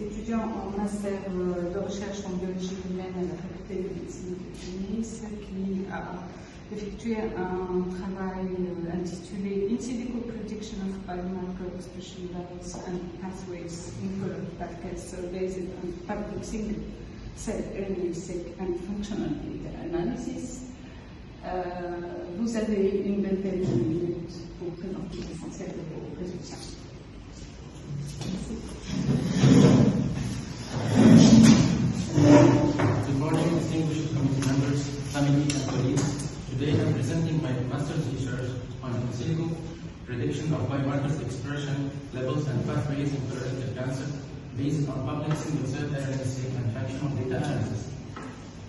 étudiant en master de recherche en biologie humaine à la faculté de médecine de Tunis, qui a effectué un travail intitulé In silico prediction of biomarker expression levels and pathways in colorectal cancer based on public single cell RNA-seq and functional data analysis. Vous avez une vingtaine de minutes pour présenter l'essentiel de vos résultats. Good morning, distinguished committee members, family, and colleagues. Today I'm presenting my master's research on in silico prediction of biomarkers expression levels and pathways in colorectal cancer based on public single-cell RNA-seq and functional data analysis.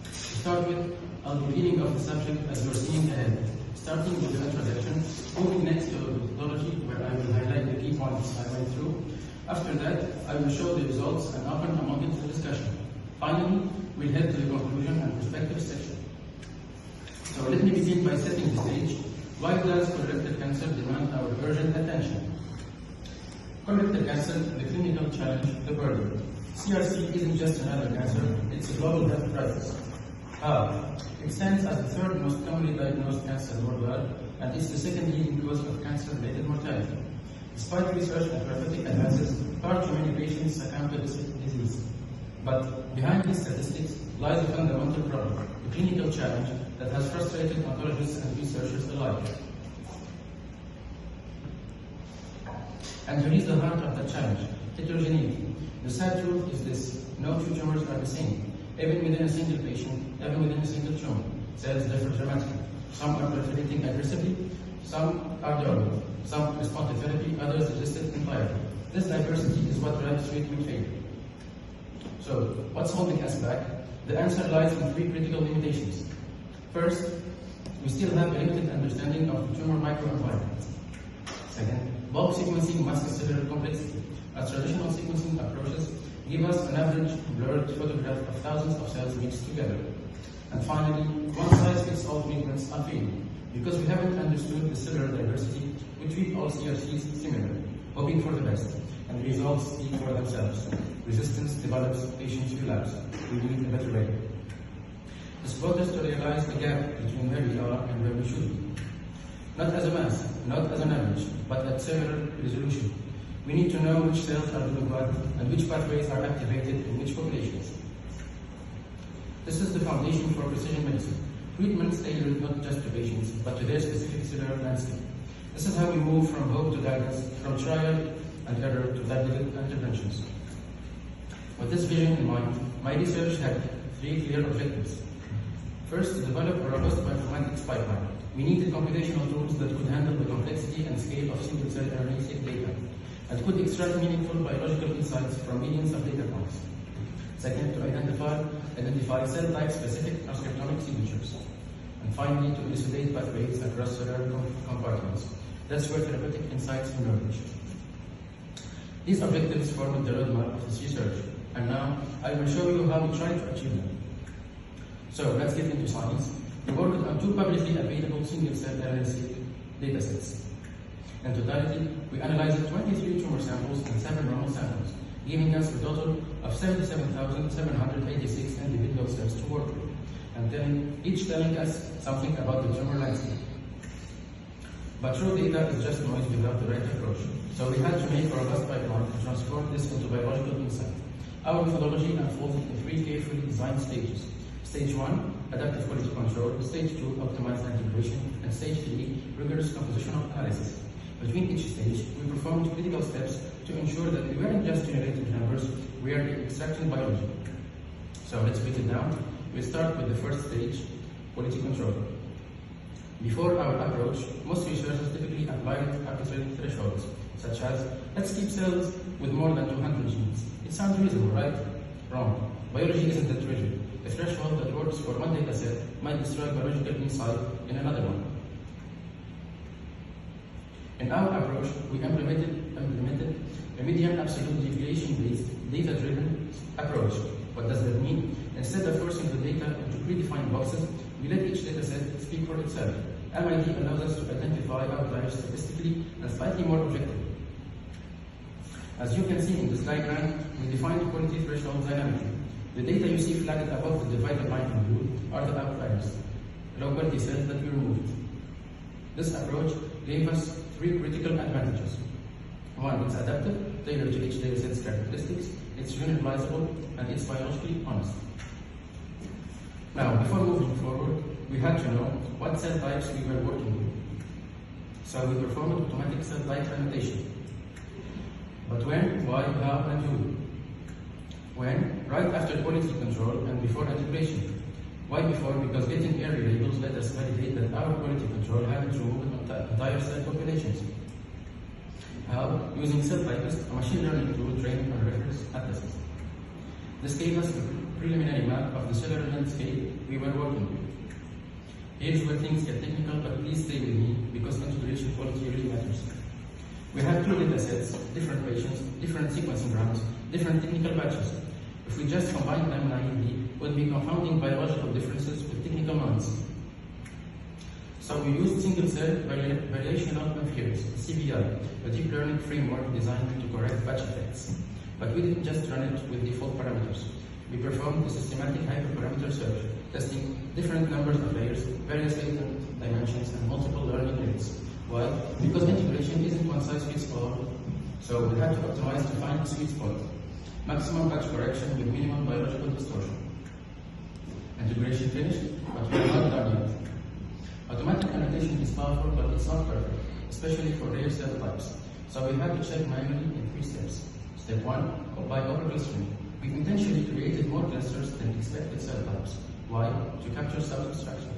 To start with, I'll be reading of the subject as you're seeing ahead, starting with the introduction, moving next to the methodology, where I will highlight the key points I went through. After that, I will show the results and open among it the discussion. Finally, we'll head to the conclusion and perspective section. So let me begin by setting the stage. Why does colorectal cancer demand our urgent attention? Colorectal cancer, the clinical challenge, the burden. CRC isn't just another cancer, it's a global health crisis. It stands as the third most commonly diagnosed cancer worldwide, and is the second leading cause of cancer-related mortality. Despite research and therapeutic advances, far too many patients succumb to this disease. But behind these statistics lies a fundamental problem, a clinical challenge that has frustrated oncologists and researchers alike. And here is the heart of the challenge, heterogeneity. The sad truth is this: no two tumors are the same. Even within a single patient, even within a single tumor, cells differ dramatically. Some are proliferating aggressively, some are durable, some respond to therapy, others resist it entirely. This diversity is what drives treatment failure. So, what's holding us back? The answer lies in three critical limitations. First, we still have a limited understanding of the tumor microenvironment. Second, bulk sequencing masks several complexity, as traditional sequencing approaches give us an average blurred photograph of thousands of cells mixed together. And finally, one-size-fits-all treatments are failing, because we haven't understood the cellular diversity. We treat all CRCs similarly, hoping for the best, and the results speak for themselves. Resistance develops, patients relapse. We need a better way. This brought us to realize the gap between where we are and where we should be. Not as a mass, not as an average, but at cellular resolution. We need to know which cells are doing what and which pathways are activated in which populations. This is the foundation for precision medicine. Treatments tailored not just to patients, but to their specific cellular landscape. This is how we move from hope to guidance, from trial and error to targeted interventions. With this vision in mind, my research had three clear objectives. First, to develop a robust bioinformatics pipeline. We needed computational tools that could handle the complexity and scale of single-cell RNA-seq data, and could extract meaningful biological insights from millions of data points. Second, to identify cell-type-specific transcriptomic signatures. And finally, to elucidate pathways across cellular compartments. That's where therapeutic insights emerge. These objectives formed the roadmap of this research, and now I will show you how we try to achieve them. So let's get into science. We worked on two publicly available single-cell RNA-seq datasets. In totality, we analyzed 23 tumor samples and 7 normal samples, giving us a total of 77,786 individual cells to work with, and each telling us something about the tumor landscape. But raw data is just noise without the right approach, so we had to make a robust pipeline to transform this into biological insight. Our methodology unfolded in three carefully designed stages. Stage 1, adaptive quality control. Stage 2, optimized integration. And Stage 3, rigorous compositional analysis. Between each stage, we performed critical steps to ensure that we weren't just generating numbers, we are extracting biology. So let's break it down. We start with the first stage, quality control. Before our approach, most researchers typically applied arbitrary thresholds, such as, let's keep cells with more than 200 genes. It sounds reasonable, right? Wrong. Biology isn't that rigid. A threshold that works for one data set might destroy biological insight in another one. In our approach, we implemented a median absolute deviation-based, data-driven approach. What does that mean? Instead of forcing the data into predefined boxes, we let each dataset speak for itself. MIT allows us to identify outliers statistically and slightly more objectively. As you can see in this diagram, we define quality thresholds dynamically. The data you see flagged above the divided line in blue are the outliers, low quality cells that we removed. This approach gave us three critical advantages. One, it's adaptive, tailored to each dataset's characteristics, it's generalizable, and it's biologically honest. Now, before moving forward, we had to know what cell types we were working with. So we performed automatic cell type annotation. But when, why, how, and who? When? Right after quality control and before integration. Why before? Because getting area labels let us validate that our quality control hadn't removed entire cell populations. How? Using cell typist, a machine learning tool trained on reference atlases. This gave us a preliminary map of the cellular landscape we were working with. Here's where things get technical, but please stay with me because integration quality really matters. We have two data sets, different patients, different sequencing rounds, different technical batches. If we just combine them naively, we'll be confounding biological differences with technical ones. So we used single-cell variational inference, CVI, a deep learning framework designed to correct batch effects. But we didn't just run it with default parameters. We performed a systematic hyperparameter search, testing different numbers of layers, various latent dimensions, and multiple learning rates. Why? Because integration isn't one size fits all. So we had to optimize to find a sweet spot. Maximum batch correction with minimum biological distortion. Integration finished, but we are not done yet. Automatic annotation is powerful, but it's not perfect, especially for rare cell types. So we had to check manually in 3 steps. Step 1, by overclustering. We intentionally created more clusters than expected cell types. Why? To capture subtraction.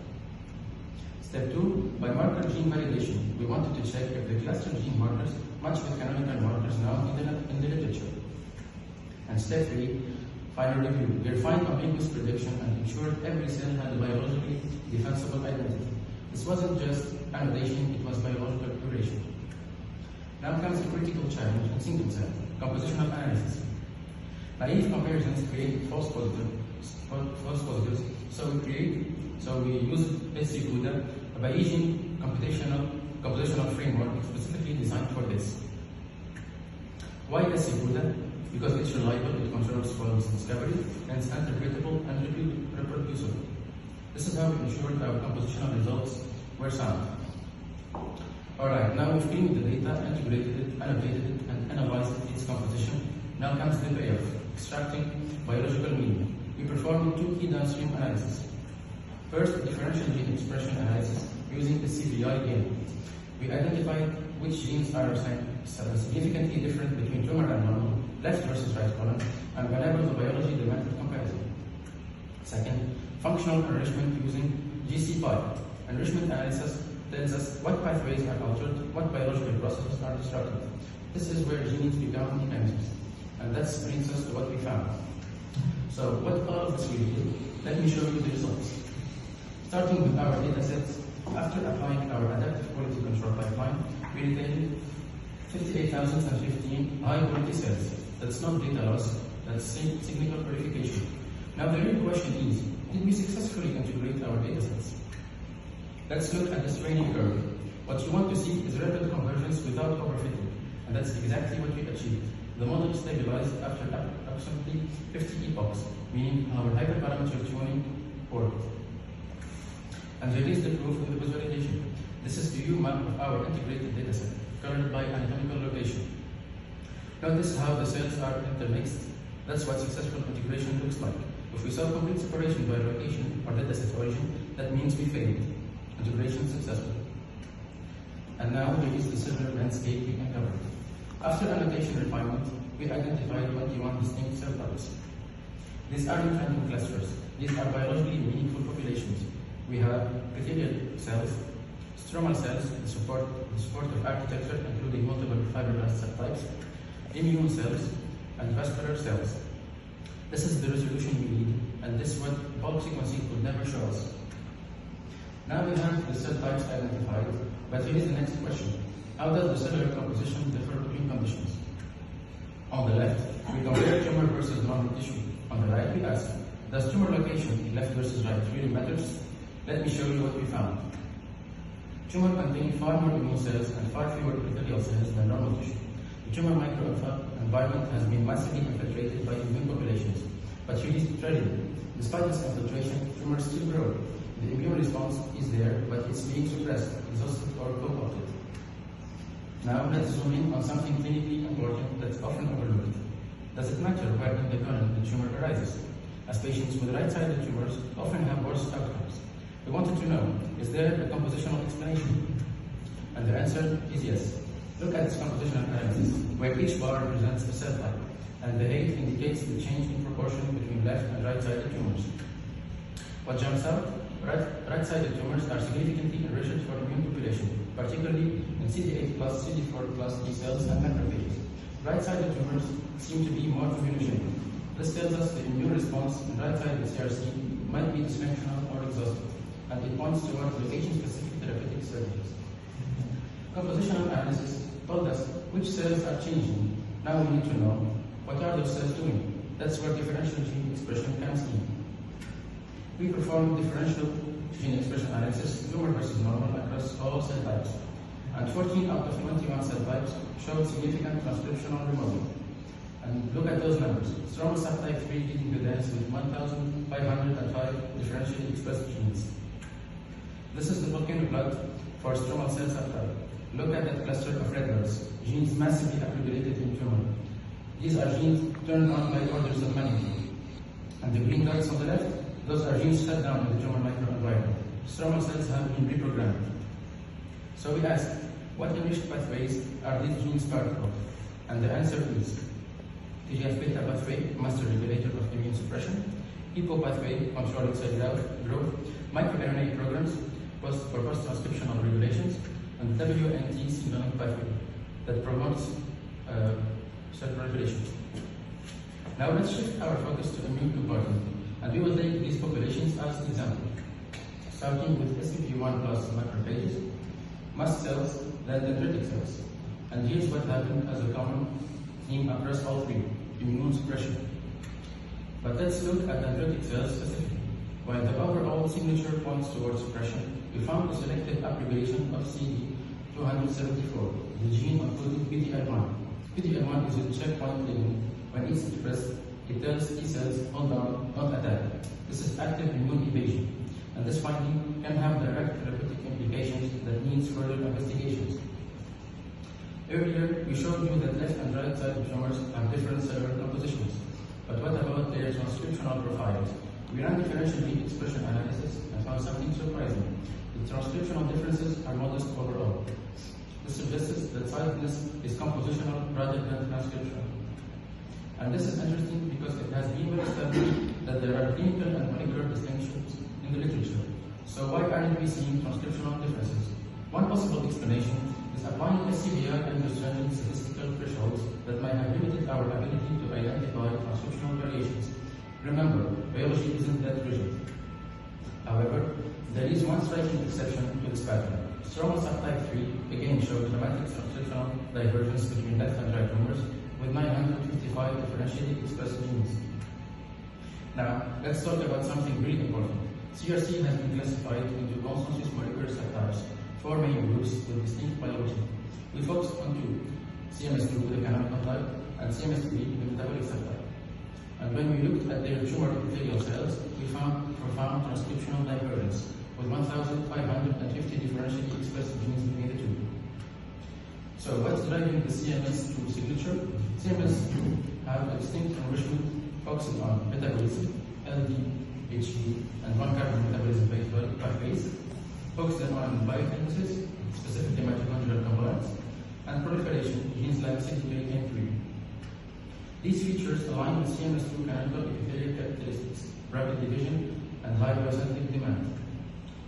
Step 2, by marker gene validation. We wanted to check if the cluster gene markers match with canonical markers now in the literature. And step 3, final review. We refined ambiguous prediction and ensured every cell had a biologically defensible identity. This wasn't just annotation, it was biological curation. Now comes the critical challenge in single cell, compositional analysis. Naive comparisons create false positives, so we use SCCUDA, a Bayesian compositional framework specifically designed for this. Why SCCUDA? Because it's reliable, it controls false discovery, and it's interpretable and reproducible. This is how we ensured our compositional results were sound. Alright, now we've cleaned the data, integrated it, annotated it, and analyzed its composition. Now comes the payoff, extracting biological meaning. We performed 2 key downstream analyses. First, differential gene expression analysis using the CVI again. We identified which genes are significantly different between tumor and normal, left versus right column, and whenever the biology demanded comparison. Second, functional enrichment using GC5. Enrichment analysis tells us what pathways are altered, what biological processes are disrupted. This is where genes become mechanisms. And that brings us to what we found. So, what all of this will do? Let me show you the results. Starting with our data sets, after applying our adaptive quality control pipeline, we retained 58,015 high-quality cells. That's not data loss, that's signal purification. Now the real question is, did we successfully integrate our data sets? Let's look at this training curve. What you want to see is rapid convergence without overfitting, and that's exactly what we achieved. The model stabilized after approximately 50 epochs, meaning our hyperparameter tuning worked. And here is the proof with the visualization. This is the view map of our integrated dataset, colored by anatomical location. Notice how the cells are intermixed. That's what successful integration looks like. If we saw complete separation by location or dataset origin, that means we failed. Integration successful. And now here is the cellular landscape we uncovered. After annotation refinement, we identified 21 distinct cell types. These aren't random clusters. These are biologically meaningful populations. We have epithelial cells, stromal cells, the support of architecture, including multiple fibroblast cell types, immune cells, and vascular cells. This is the resolution we need, and this is what bulk sequencing could never show us. Now we have the cell types identified, but here is the next question. How does the cellular composition differ between conditions? On the left, we compare tumor versus normal tissue. On the right, we ask, does tumor location, left versus right, really matters? Let me show you what we found. Tumor contain far more immune cells and far fewer epithelial cells than normal tissue. The tumor microenvironment environment has been massively infiltrated by immune populations, but released readily. Despite this infiltration, tumors still grow. The immune response is there, but it's being suppressed, exhausted, or co-opted. Now let's zoom in on something clinically important that's often overlooked. Does it matter where in the colon the tumor arises? As patients with right-sided tumors often have worse outcomes. We wanted to know, is there a compositional explanation? And the answer is yes. Look at this compositional analysis, where each bar represents a cell type, and the 8 indicates the change in proportion between left and right-sided tumors. What jumps out? Right-sided tumors are significantly enriched for immune population, particularly in CD8+, CD4+ T cells and macrophages. Right-sided tumors seem to be more immunogenic. This tells us the immune response in right-sided CRC might be dysfunctional or exhausted, and it points towards location-specific therapeutic strategies. Compositional analysis told us which cells are changing. Now we need to know what are those cells doing. That's where differential gene expression comes in. We performed differential gene expression analysis, tumor versus normal, across all cell types, and 14 out of 21 cell types showed significant transcriptional removal. And look at those numbers. Stromal subtype 3 leading the dance with 1,505 differentially expressed genes. This is the volcano plot for stromal cell subtype. Look at that cluster of red dots, genes massively accumulated in tumor. These are genes turned on by orders of magnitude. And the green dots on the left, those are genes shut down in the tumor microenvironment. Stromal cells have been reprogrammed. So we asked, what enriched pathways are these genes part of? And the answer is TGF-beta pathway, master regulator of immune suppression, EPO pathway, controlling cell growth, microRNA programs for post-transcriptional regulations, and WNT signaling pathway that promotes cell proliferation. Now let's shift our focus to immune compartment, and we will take these populations as example, starting with SCP1 plus macrophages, mast cells, then dendritic cells. And here's what happened as a common theme across all three: immune suppression. But let's look at dendritic cells specifically. While the overall signature points towards suppression, we found a selective upregulation of CD274, the gene encoding PD-L1. PD-L1 is a checkpoint ligand. When it's expressed, it tells T cells, hold on, don't attack. This is active immune evasion, and this finding can have direct therapeutic implications that needs further investigations. Earlier, we showed you that left and right side tumors have different cellular compositions. But what about their transcriptional profiles? We ran differential gene expression analysis and found something surprising. The transcriptional differences are modest overall. This suggests that sidedness is compositional rather than transcriptional. And this is interesting because it has been well established that there are clinical and molecular distinctions in the literature. So why aren't we seeing transcriptional differences? One possible explanation is applying SCBI and stringent statistical thresholds that might have limited our ability to identify transcriptional variations. Remember, biology isn't that rigid. However, there is one striking exception to this pattern. Stromal subtype 3 again showed dramatic transcriptional divergence between left and right tumors with 955 differentially expressed genes. Now, let's talk about something really important. CRC has been classified into consensus molecular subtypes, 4 main groups with distinct biology. We focused on 2, CMS2 with a canonical type, and CMS3 with metabolic subtype. And when we looked at their tumor epithelial cells, we found profound transcriptional divergence, with 1,550 differentially expressed genes between the two. So what's driving the CMS2 signature? CMS2 have a distinct enrichment focusing on metabolism, LD, HB, and one-carbon metabolism pathways, focusing on biokinases, specifically mitochondrial components, and proliferation, genes like CD8 and 3. These features align with CMS2 canonical epithelial characteristics, rapid division, and high biocentric demand.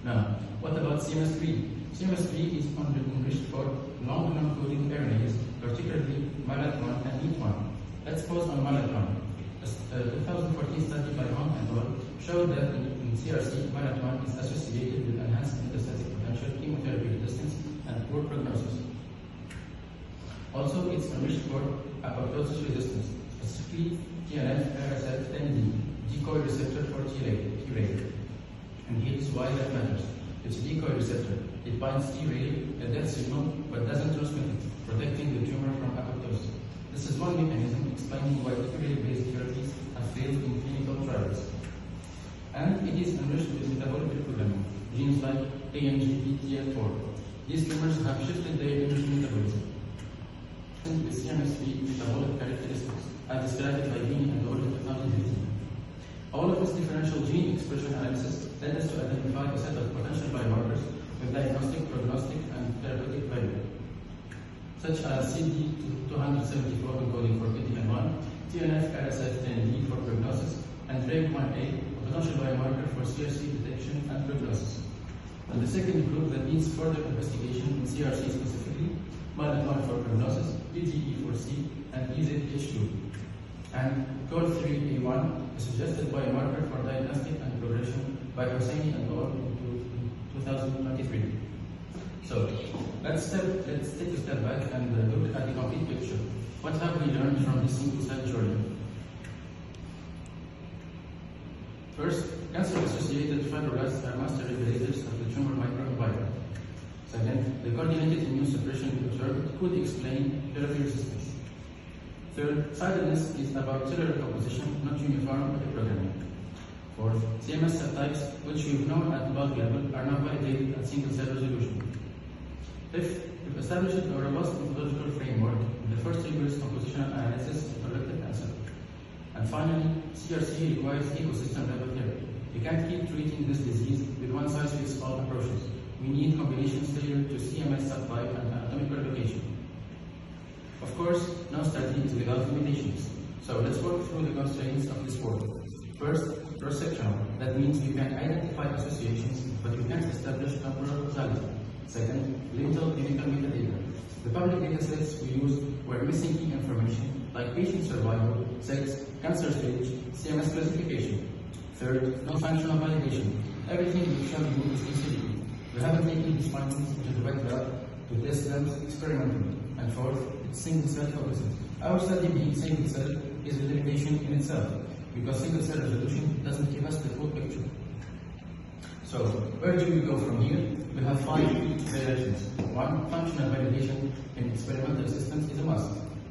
Now, what about CMS3? CMS3 is enriched for long non-coding RNAs, particularly MALAT1 and NEAT1. Let's pause on MALAT1. A 2014 study by Hong and al. showed that in CRC, MALAT1 is associated with enhanced metastatic potential, chemotherapy resistance, and poor prognosis. Also, it's enriched for apoptosis resistance, specifically TNF-RSF10D, decoy receptor for Treg. And here is why that matters. It's a decoy receptor. It binds Treg, a death signal, but doesn't transmit it, protecting the tumor from apoptosis. This is one mechanism explaining why TME-based therapies have failed in clinical trials. And it is enriched with metabolic programming, genes like AMGPTL4. These tumors have shifted their energy metabolism with CMS3 metabolic characteristics, as described by Bean and Orr in 2015. All of this differential gene expression analysis led us to identify a set of potential biomarkers with diagnostic, prognostic, and therapeutic value, such as CD274 encoding for PD-L1, TNF-RSF10D for prognosis, and TREG1A, a potential biomarker for CRC detection and prognosis. And the second group that needs further investigation in CRC specifically, MALAT1 for prognosis, PGE4C, and EZH2. And COL3A1, a suggested biomarker for diagnostic and progression by Hosseini and al. in 2023. So let's take a step back and look at the complete picture. What have we learned from this single-cell journey? First, cancer-associated fibroblasts are master regulators of the tumor microenvironment. Second, the coordinated immune suppression observed could explain therapy resistance. Third, silence is about cellular composition, not uniform programming. Fourth, CMS subtypes, which we've known at bulk level, are now validated at single-cell resolution. Fifth, we've established a robust methodological framework in the first rigorous compositional analysis of colorectal cancer. And finally, CRC requires ecosystem-level therapy. You can't keep treating this disease with one-size-fits-all approaches. We need combinations tailored to CMS subtype and anatomical location. Of course, no study is without limitations. So let's work through the constraints of this work. First, cross-sectional. That means we can identify associations, but we can't establish temporal causality. Second, limited clinical metadata. The public datasets we used were missing key information like patient survival, sex, cancer stage, CMS classification. Third, no functional validation. Everything we shall do is in silico. We haven't taken these findings into the wet lab to test them experimentally. And fourth, it's single-cell focusing. Our study being single-cell is a limitation in itself, because single-cell resolution doesn't give us the full picture. So, where do we go from here? We have 5 key directions. 1. Functional validation in experimental systems is a must.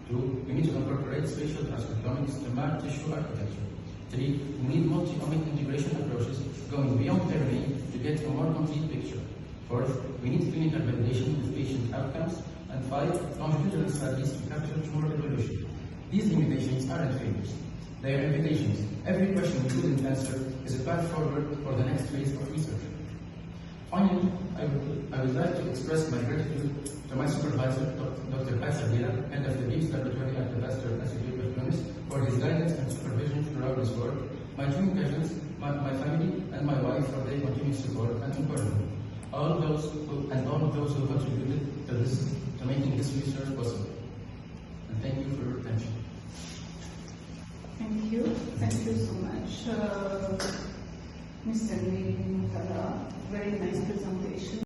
2. We need to incorporate spatial transcriptomics to map tissue architecture. 3. We need multi-omic integration approaches going beyond TME to get a more complete picture. 4th, we need clinical validation with patient outcomes. And 5. Longitudinal studies to capture tumor evolution. These limitations aren't failures. They are invitations. Every question we couldn't answer is a path forward for the next phase of research. Finally, I would like to express my gratitude to my supervisor, Dr. Sabira, head of the Beams Laboratory at the Pasteur Institute of Tunis, for his guidance and supervision throughout this work, my team cousins, my family, and my wife for their continued support and encouragement. All of those who contributed to making this research possible. And thank you for your attention. Thank you. Thank you so much, Mr. Mutala. Very nice presentation.